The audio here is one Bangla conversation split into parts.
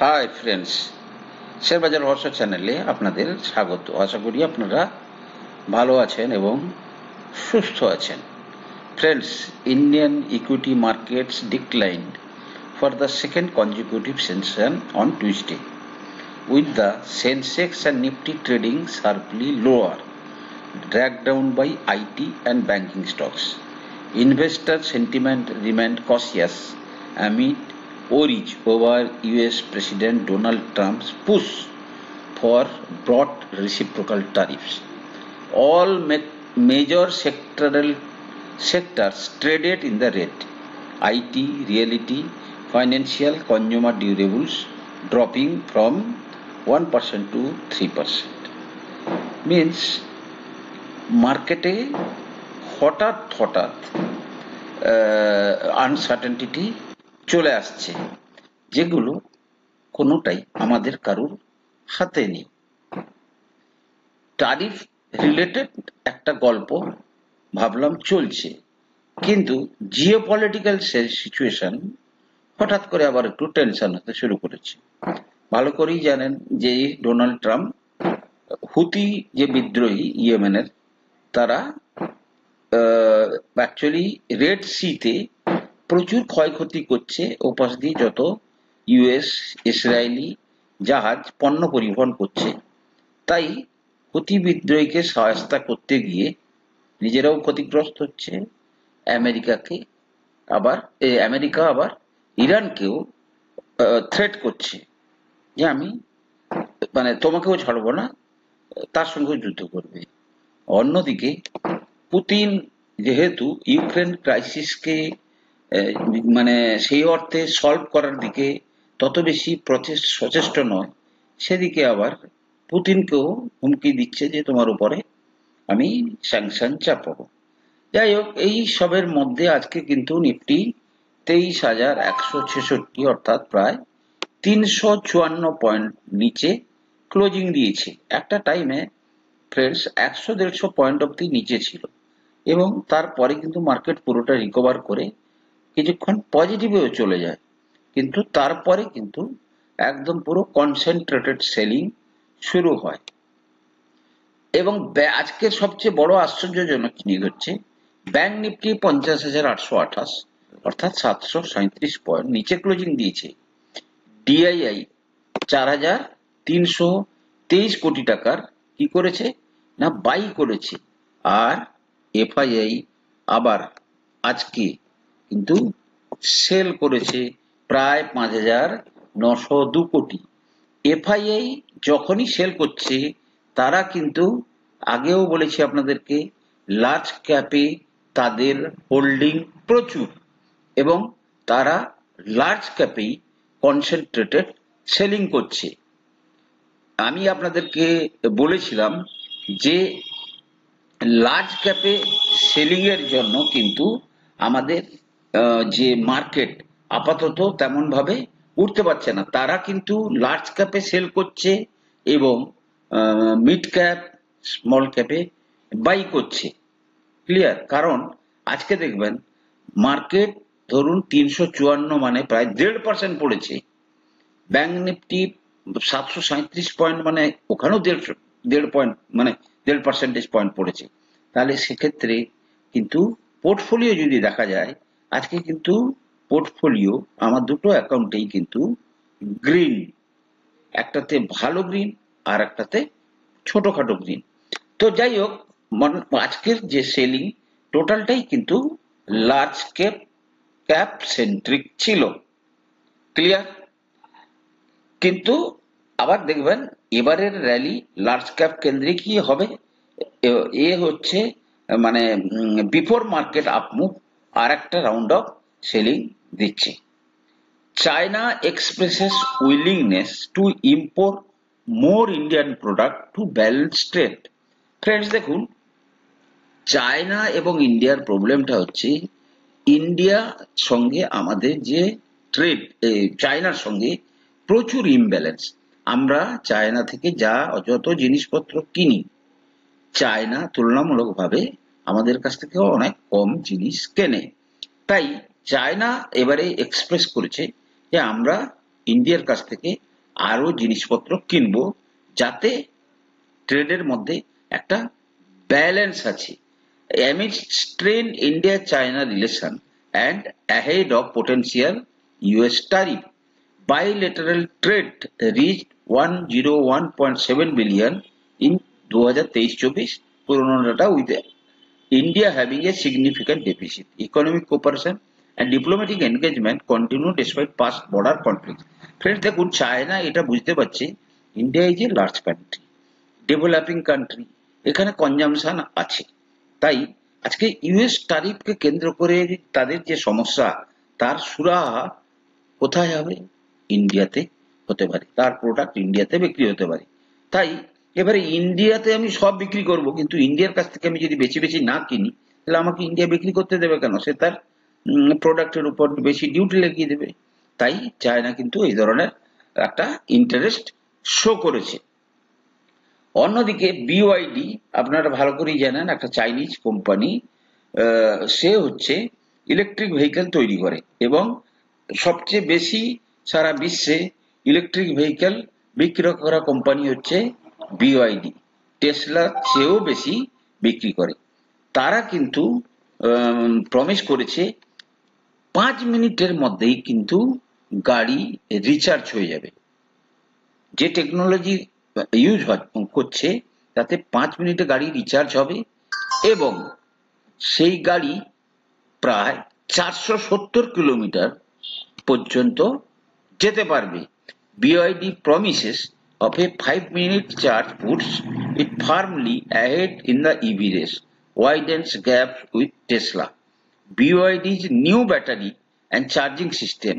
হাই ফ্রেন্ডস, শেয়ার বাজার রহস্য চ্যানেলে আপনাদের স্বাগত। আশা করি আপনারা ভালো আছেন এবং সুস্থ আছেন। Friends, Indian equity markets declined for the second consecutive session on Tuesday, with the Sensex and Nifty trading sharply lower, dragged down by IT and banking stocks. Investor sentiment remained cautious amid worries over US President Donald Trump's push for broad reciprocal tariffs. All major sectors traded in the red. IT, realty, financial, consumer durables dropping from 1% to 3%. Means মার্কেটে হঠাৎ হঠাৎ আনসার্টেনটি চলে আসছে, যেগুলো কোনোটাই আমাদের কারুর হাতে নেই। ট্যারিফ রিলেটেড একটা গল্প ভাবলাম চলছে, কিন্তু জিওপলিটিক্যাল সিচুয়েশন হঠাৎ করে আবার একটু টেনশন হতে শুরু করেছে। ভালো করেই জানেন যে ডোনাল্ড ট্রাম্প হুতি যে বিদ্রোহী ইয়েমেনের, তারা অ্যাকচুয়ালি রেড সিতে প্রচুর ক্ষয়ক্ষতি করছে। ওপাশ দিয়ে যত ইউএস ইসরায়েলি জাহাজ পণ্য পরিবহন করছে, তাই হুতি বিদ্রোহীকে সহায়তা করতে গিয়ে নিজেরাও ক্ষতিগ্রস্ত হচ্ছে। আমেরিকা আবার ইরানকেও থ্রেট করছে যে আমি তোমাকেও ছাড়বো না, তার সঙ্গে যুদ্ধ করবে। অন্যদিকে পুতিন যেহেতু ইউক্রেন ক্রাইসিসকে সেই অর্থে সলভ করার দিকে তত বেশি সচেষ্ট নয়, সেদিকে আবার পুতিনকেও হুমকি দিচ্ছে যে তোমার উপরে আমি স্যাংশন চাপাবো। যাই হোক, এই সবের মধ্যে আজকে কিন্তু নিফটি 23,166 অর্থাৎ প্রায় 354 পয়েন্ট নিচে ক্লোজিং দিয়েছে। একটা টাইমে ফ্রেন্ডস 100-150 পয়েন্ট অব্দি নিচে ছিল, এবং তারপরে কিন্তু মার্কেট পুরোটা রিকভার করে কিছুক্ষণ পজিটিভেও চলে যায়, কিন্তু তারপরে কিন্তু একদম পুরো কনসেন্ট্রেটেড সেলিং শুরু হয়। এবং আজকের সবচেয়ে বড় আশ্চর্যজনক জিনিস হচ্ছে, ব্যাংক নিফটি 50,828 অর্থাৎ 737 পয়েন্ট নিচে ক্লোজিং দিয়েছে। ডিআইআই 4,323 কোটি টাকার কি করেছে না বাই করেছে, আর এফআইআই আবার আজকে কিন্তু সেল করেছে প্রায় 5,902 কোটি। এফআইআই যখনই সেল করছে, তারা কিন্তু আগেও বলেছি আপনাদেরকে, লার্জ ক্যাপে তাদের হোল্ডিং প্রচুর, এবং তারা লার্জ ক্যাপেই কনসেন্ট্রেটেড সেলিং করছে। আমি আপনাদেরকে বলেছিলাম যে লার্জ ক্যাপে সেলিং এর জন্য কিন্তু আমাদের যে মার্কেট আপাতত তেমন ভাবে উঠতে পারছে না। তারা কিন্তু লার্জ ক্যাপে সেল করছে এবং মিড ক্যাপ স্মল ক্যাপে বাই করছে। ক্লিয়ার? কারণ আজকে দেখবেন মার্কেট ধরুন 354 মানে প্রায় 1.5% পড়েছে। ব্যাংক নিফটি 737 পয়েন্ট মানে ওখানেও 1.5 পয়েন্ট মানে 1.5% পয়েন্ট পড়েছে। তাহলে সেক্ষেত্রে কিন্তু পোর্টফোলিও যদি দেখা যায়, আজকে কিন্তু পোর্টফোলিও আমার দুটো অ্যাকাউন্টেই কিন্তু গ্রিন, একটাতে ভালো গ্রিন আর একটাতে ছোটখাটো গ্রিন। তো যাই হোক, আজকের যে সেলিং টোটালটাই কিন্তু লার্জ ক্যাপ সেন্ট্রিক ছিল। ক্লিয়ার? কিন্তু আবার দেখবেন এবারের র্যালি লার্জ ক্যাপ কেন্দ্রিকই হবে। এ হচ্ছে বিফোর মার্কেট আপমুভ আর একটা রাউন্ড অফ সেলিং দিচ্ছে। China expresses willingness to import more Indian product to balance trade. Friends, দেখুন, চায়না এবং ইন্ডিয়ার প্রবলেমটা হচ্ছে, ইন্ডিয়া সঙ্গে আমাদের যে ট্রেড, চায়নার সঙ্গে প্রচুর ইমব্যালেন্স। আমরা চায়না থেকে যত জিনিসপত্র কিনি, চায়না তুলনামূলকভাবে আমাদের কাছ থেকে অনেক কম জিনিস কেনে। তাই চায়না এবারে এক্সপ্রেস করেছে যে আমরা ইন্ডিয়ার কাছ থেকে আরো জিনিসপত্র কিনবো, যাতে ট্রেডের মধ্যে একটা ব্যালেন্স আছে। Amidst strained India-China relation and ahead of potential US tariff, bilateral trade reached 101.7 billion in 2023-24 পুরোনোটা with India having a significant deficit. Economic cooperation and diplomatic engagement continue despite past border conflicts. Friends, দেখুন চায়না এটা বুঝতে পারছে India is a large country, developing country, এখানে কনজামশন আছে। তাই আজকে ইউএস ট্যারিফকে কেন্দ্র করে তাদের যে সমস্যা, তার সুরাহা কোথায় হবে? ইন্ডিয়াতে হতে পারে, তার প্রোডাক্ট ইন্ডিয়াতে বিক্রি হতে পারে। তাই এবারে ইন্ডিয়াতে আমি সব বিক্রি করব, কিন্তু ইন্ডিয়ার কাছ থেকে আমি যদি বেশি বেশি না কিনি, তাহলে আমাকে ইন্ডিয়া বিক্রি করতে দেবে কেন? সে তার প্রোডাক্টের উপর বেশি ডিউটি লাগিয়ে দেবে। তাই চায়না কিন্তু এই ধরনের একটা ইন্টারেস্ট শো করেছে। অন্যদিকে বিওয়াইডি আপনারা ভালো করেই জানেন, একটা চাইনিজ কোম্পানি, সে হচ্ছে ইলেকট্রিক ভেহিকেল তৈরি করে এবং সবচেয়ে বেশি সারা বিশ্বে ইলেকট্রিক ভেহিকেল বিক্রি করা কোম্পানি হচ্ছে বিওয়াইডি। টেসলা চেয়েও বেশি বিক্রি করে। তারা কিন্তু প্রমিস করেছে 5 মিনিটের মধ্যেই কিন্তু গাড়ি রিচার্জ হয়ে যাবে। যে টেকনোলজি ইউজ করছে তাতে 5 মিনিটে গাড়ি রিচার্জ হবে এবং সেই গাড়ি প্রায় 470 কিলোমিটার পর্যন্ত যেতে পারবে। BYD promises of a 5-minute charge puts it firmly ahead in the EV race, widens gap with Tesla. BYD's new battery and charging system,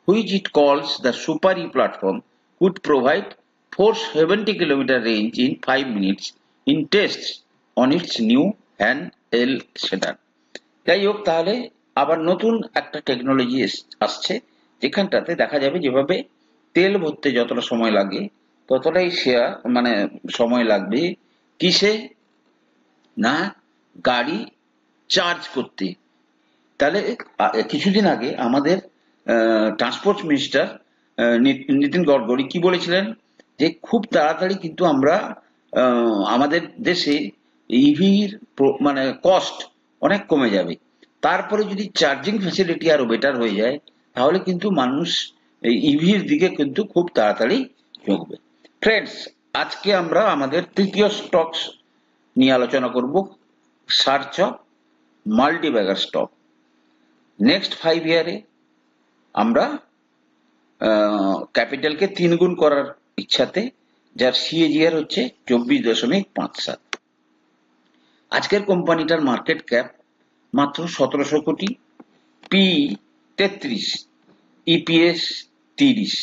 which it calls the Super E platform, could provide 470 km range in 5 minutes in tests on its new handheld sedan. যাই হোক, তাহলে আবার নতুন একটা টেকনোলজি আসছে, যেখানটাতে দেখা যাবে যেভাবে তেল ভরতে যতটা সময় লাগে ততটাই সময় লাগবে কিসে? না, গাড়ি চার্জ করতে। তাহলে কিছুদিন আগে আমাদের ট্রান্সপোর্ট মিনিস্টার নীতিন গডকরি কি বলেছিলেন, যে খুব তাড়াতাড়ি কিন্তু আমরা আমাদের দেশে ইভির কস্ট অনেক কমে যাবে। তারপরে যদি চার্জিং ফ্যাসিলিটি আরো বেটার হয়ে যায়, তাহলে কিন্তু মানুষ ইভির দিকে কিন্তু খুব তাড়াতাড়ি ঝুঁকবে। ফ্রেন্ডস, আজকে আমরা আমাদের তৃতীয় স্টকস নিয়ে আলোচনা করব, search of multibagger stock. Next 5 ইয়ারে আমরা ক্যাপিটালকে 3 গুণ করার ইচ্ছাতে, যার CAGR হচ্ছে 24.57। আজকের কোম্পানিটার মার্কেট ক্যাপ মাত্র 1700 কোটি, পি 33, EPS 30।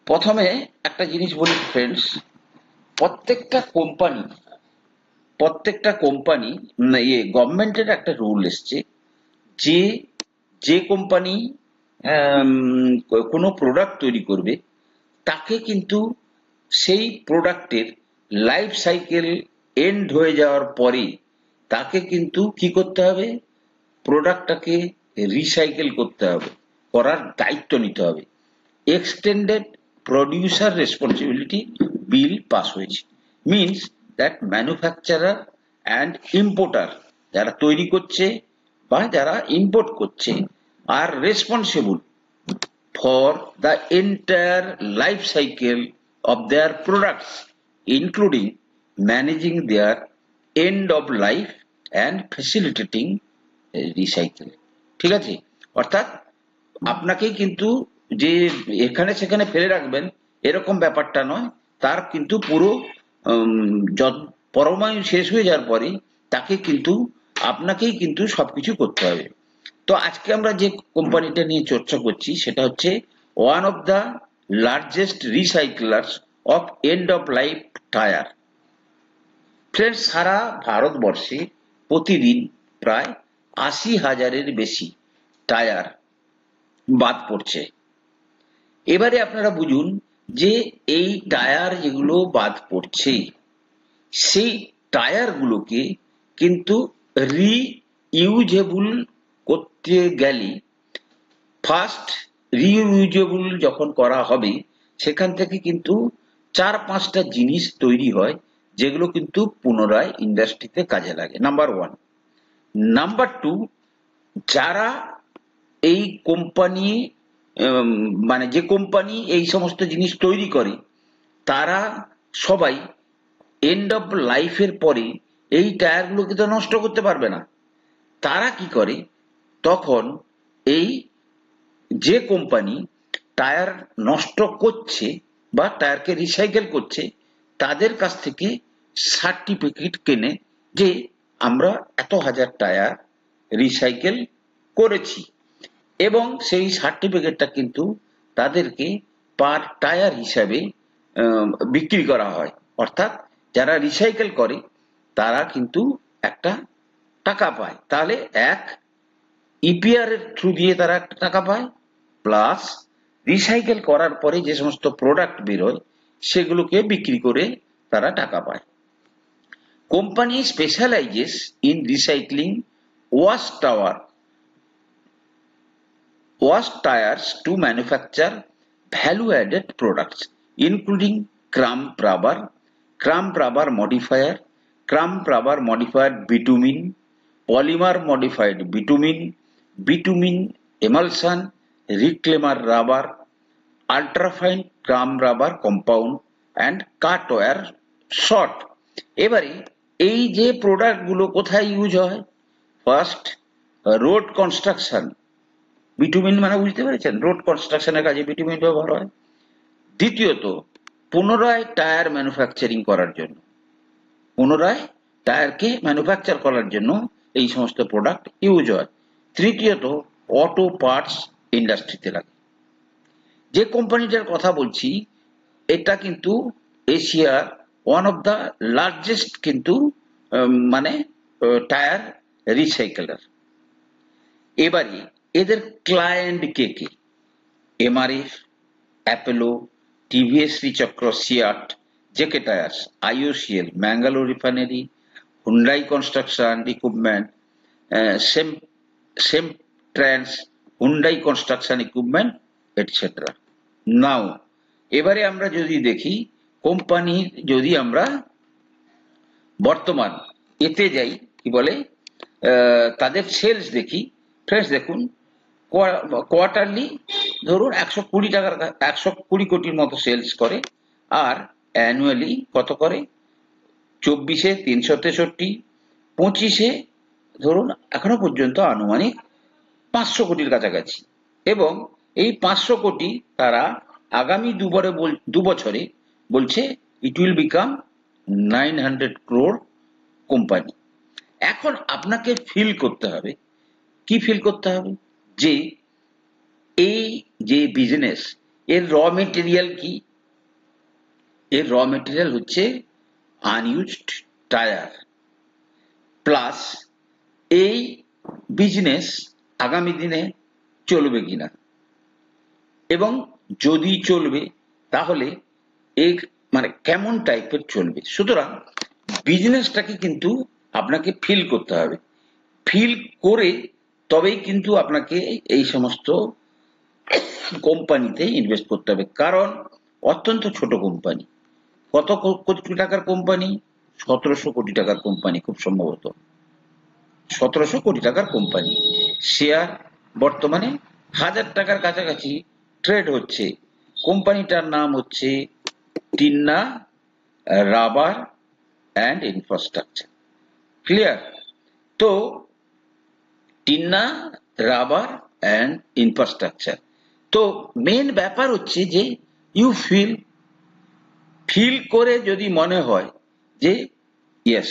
প্রথমে একটা জিনিস বলি ফ্রেন্ডস, প্রত্যেকটা কোম্পানি গভর্নমেন্টের একটা রুল এসছে, যে কোম্পানি কোনো প্রোডাক্ট তৈরি করবে, তাকে কিন্তু সেই প্রোডাক্টের লাইফ সাইকেল এন্ড হয়ে যাওয়ার পরে তাকে কিন্তু কি করতে হবে? প্রোডাক্টটাকে রিসাইকেল করতে হবে, করার দায়িত্ব নিতে হবে। Extended producer responsibility bill pass হয়েছে। Means that manufacturer and importer, যারা তৈরি করছে বা যারা ইম্পোর্ট করছে, আর responsible for the entire life cycle of their products, including managing their end of life and facilitating recycle. ঠিক আছে? অর্থাৎ আপনাকেই কিন্তু যে এখানে সেখানে ফেলে রাখবেন এরকম ব্যাপারটা নয়, তার কিন্তু পুরো পরমায়ু শেষ হয়ে যাওয়ার পরে তাকে কিন্তু আপনাকেই কিন্তু সবকিছু করতে হবে। তো আজকে আমরা যে কোম্পানিটা নিয়ে চর্চা করছি সেটা হচ্ছে one of the largest recyclers of end of life tyre. Friends, সারা ভারতবর্ষে প্রতিদিন প্রায় 80,000-এর বেশি টায়ার বাদ পড়ছে। এবারে আপনারা বুঝুন যে এই টায়ার যেগুলো বাদ পড়ছে, সেই টায়ারগুলোকে কিন্তু রিইউজেবল করতে গেলে ফার্স্ট রিইউজেবল যখন করা হবে সেখান থেকে কিন্তু 4-5টা জিনিস তৈরি হয় যেগুলো কিন্তু পুনরায় ইন্ডাস্ট্রিতে কাজে লাগে, নাম্বার 1। নাম্বার 2, যারা এই কোম্পানি মানে যে কোম্পানি এই সমস্ত জিনিস তৈরি করে তারা সবাই এন্ড অফ লাইফের পরে এই টায়ারগুলোকে তো নষ্ট করতে পারবে না। তারা কি করে, তখন এই যে কোম্পানি টায়ার নষ্ট করছে বা টায়ারকে রিসাইকেল করছে তাদের কাছ থেকে সার্টিফিকেট কেনে যে আমরা এত হাজার টায়ার রিসাইকেল করেছি, এবং সেই সার্টিফিকেটটা কিন্তু তাদেরকে পার টায়ার হিসাবে বিক্রি করা হয়। অর্থাৎ যারা রিসাইকেল করে তারা কিন্তু একটা টাকা পায়। তাহলে এক, ইপিআর এর থ্রু দিয়ে তারা একটা টাকা পায়, প্লাস রিসাইকেল করার পরে যে সমস্ত প্রোডাক্ট বেরোয় সেগুলোকে বিক্রি করে তারা টাকা পায়। Company স্পেশালাইজেস in recycling wash tires to manufacture value-added products, including crump rubber modified bitumen, polymer modified bitumen emulsion, reclaimer rubber, ultrafine crump rubber compound and cut wire shot। এবারে এই যে প্রোডাক্ট গুলো কোথায় ইউজ হয়? ফার্স্ট, রোড কনস্ট্রাকশন, বিটুমিন মানে বুঝতে পেরেছেন, রোড কনস্ট্রাকশনের কাজে বিটুমিন ব্যবহার হয়। দ্বিতীয়ত, পুনরায় টায়ার ম্যানুফ্যাকচারিং করার জন্য, পুনরায় টায়ারকে ম্যানুফ্যাকচার করার জন্য এই সমস্ত প্রোডাক্ট ইউজ হয়। তৃতীয়ত, অটো পার্টস ইন্ডাস্ট্রিতে লাগে। যে কোম্পানিটার কথা বলছি এটা কিন্তু এশিয়ার ওয়ান অফ দ্য লার্জেস্ট কিন্তু মানে টায়ার রিসাইকেলার। এবারে এদের ক্লায়েন্ট কে কে? MRF, Apollo, TVS Srichakra, CEAT, JK tyres, IOCL, Mangalore refinery, Hyundai construction equipment, সেম ট্রান্স, Hyundai construction equipment etcetera. Now এবারে আমরা যদি দেখি কোম্পানির, যদি আমরা বর্তমান এতে যাই, কি বলে, তাদের সেলস দেখি। ফ্রেন্ডস দেখুন, কোয়ার্টারলি ধরুন 120 কোটির মতো সেলস করে, আর অ্যানুয়ালি কত করে? 24-এ 363, 25-এ ধরুন এখনো পর্যন্ত আনুমানিক 500 কোটির কাছাকাছি, এবং এই 500 কোটি তারা আগামী 2 বছরে বলছে it will become 900 crore company. এখন আপনাকে ফিল করতে হবে, কি ফিল করতে হবে, যে এই যে বিজনেস এর র মেটেরিয়াল কি? এর র মেটেরিয়াল হচ্ছে আনইউজড টায়ার। প্লাস এই বিজনেস আগামী দিনে চলবে কিনা, এবং যদি চলবে তাহলে এই মানে কেমন টাইপের চলবে। সুতরাং বিজনেসটাকে কিন্তু আপনাকে ফিল করতে হবে, ফিল করে তবেই কিন্তু আপনাকে এই সমস্ত কোম্পানিতে ইনভেস্ট করতে হবে। কারণ অত্যন্ত ছোট কোম্পানি। কত কোটি টাকার কোম্পানি? 1700 কোটি টাকার কোম্পানি, খুব সম্ভবত 1700 কোটি টাকার কোম্পানি। শেয়ার বর্তমানে 1000 টাকার কাছাকাছি ট্রেড হচ্ছে। কোম্পানিটার নাম হচ্ছে টিন্না রাবার অ্যান্ড ইনফ্রাস্ট্রাকচার। ক্লিয়ার? তো টিন্না রাবার অ্যান্ড ইনফ্রাস্ট্রাকচার। তো মেন ব্যাপার হচ্ছে যে ইউ ফিল করে যদি মনে হয় যে ইয়েস,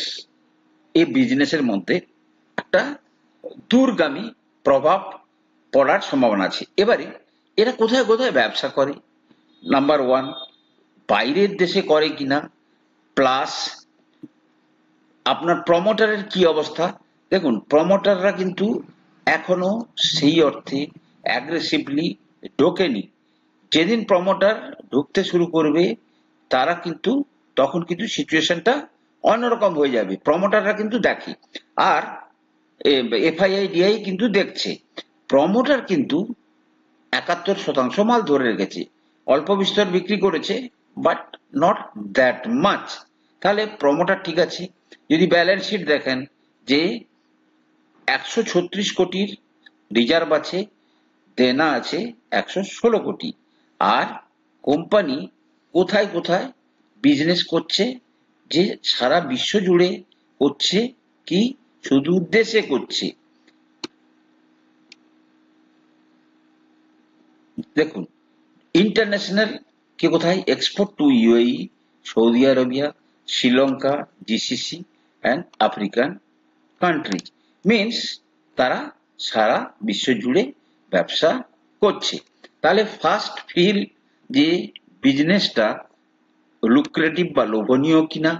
এই বিজনেসের মধ্যে একটা দূরগামী প্রভাব পড়ার সম্ভাবনা আছে। এবারে এরা কোথায় কোথায় ব্যবসা করে? নাম্বার 1, বাইরের দেশে করে কিনা, প্লাস আপনার প্রমোটারের কি অবস্থা। দেখুন, প্রমোটাররা কিন্তু এখনো সেই অর্থে অ্যাগ্রেসিভলি ঢোকেনি। যেদিন প্রমোটার ঢুকতে শুরু করবে তারা কিন্তু তখন কিন্তু সিচুয়েশনটা অন্যরকম হয়ে যাবে। প্রমোটাররা কিন্তু দেখে, আর এফআইআই ডিআই কিন্তু দেখছে। প্রমোটার কিন্তু 71% মাল ধরে রেখেছে, অল্প বিস্তর বিক্রি করেছে, বাট নট দ্যাট মাচ। তাহলে প্রমোটার ঠিক আছে। যদি ব্যালেন্স শিট দেখেন যে 136 কোটির রিজার্ভ আছে, দেনা আছে 116 কোটি। আর কোম্পানি কোথায় কোথায় বিজনেস করছে, যে সারা বিশ্ব জুড়ে করছে কি শুধু দেশে করছে? দেখুন, ইন্টারন্যাশনাল কে কোথায় export two UAE, Saudi Arabia, Sri Lanka, GCC and African countries. Means তারা সারা বিশ্ব জুড়ে ব্যবসা করছে। তাহলে ফার্স্ট ফিল যে বিজনেসটা লুক্রেটিভ বা লোভনীয় কিনা।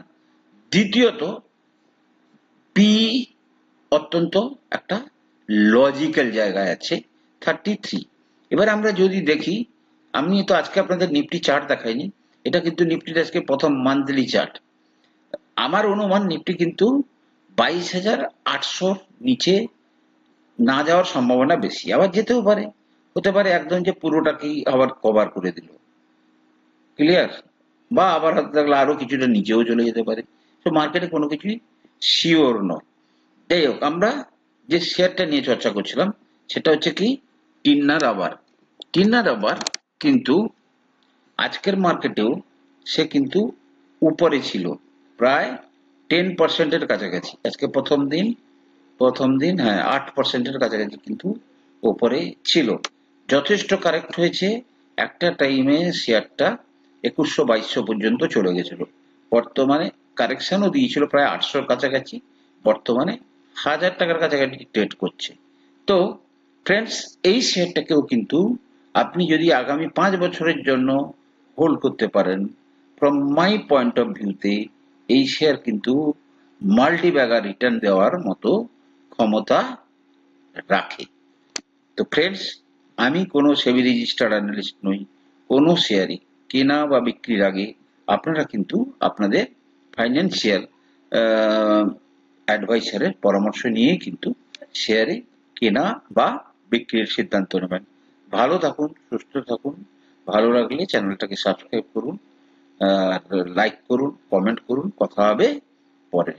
দ্বিতীয়ত পি অত্যন্ত একটা লজিক্যাল জায়গায় আছে 33। এবার আমরা যদি দেখি, আমি তো আজকে আপনাদের নিফটি চার্ট দেখাইনি, এটা কিন্তু নিফটির আজকে প্রথম মান্থলি চার্ট। আমার অনুমান নিফটি কিন্তু 22,800 নিচে না যাওয়ার সম্ভাবনা বেশি, আবার যেতেও পারে, হতে পারে একদম যে পুরোটাকেই আবার কভার করে দিল, ক্লিয়ার, বা আবার হাতে থাকলে আরো কিছুটা নিচেও চলে যেতে পারে। তো মার্কেটে কোনো কিছুই শিওর নয়। যাই হোক, আমরা যে শেয়ারটা নিয়ে চর্চা করছিলাম সেটা হচ্ছে কি টিন্না রাবার। টিন্না রাবার কিন্তু আজকের মার্কেটেও সে কিন্তু উপরে ছিল, প্রায় 10%-এর কাছাকাছি। আজকে প্রথম দিন হ্যাঁ 8%-এর কাছাকাছি কিন্তু ওপরে ছিল। যথেষ্ট কারেক্ট হয়েছে, একটা টাইমে শেয়ারটা 2100-2200 পর্যন্ত চলে গেছিল। বর্তমানে কারেকশনও দিয়েছিল প্রায় 800-র কাছাকাছি, বর্তমানে 1000 টাকার কাছাকাছি ট্রেড করছে। তো ফ্রেন্ডস, এই শেয়ারটাকেও কিন্তু আপনি যদি আগামী 5 বছরের জন্য হোল্ড করতে পারেন, ফ্রম মাই পয়েন্ট অফ ভিউতে এই শেয়ার কিন্তু মাল্টি ব্যাগার রিটার্ন দেওয়ার মতো ক্ষমতা রাখে। তো ফ্রেন্ডস, আমি কোনো সেবি রেজিস্টার্ড অ্যানালিস্ট নই। কোনো শেয়ারই কেনা বা বিক্রির আগে আপনারা কিন্তু আপনাদের ফাইন্যান্সিয়াল অ্যাডভাইসারের পরামর্শ নিয়ে কিন্তু শেয়ারে কেনা বা বিক্রির সিদ্ধান্ত নেবেন। ভালো থাকুন, সুস্থ থাকুন। ভালো লাগলে চ্যানেলটাকে সাবস্ক্রাইব করুন, লাইক করুন, কমেন্ট করুন। কথা হবে পরে।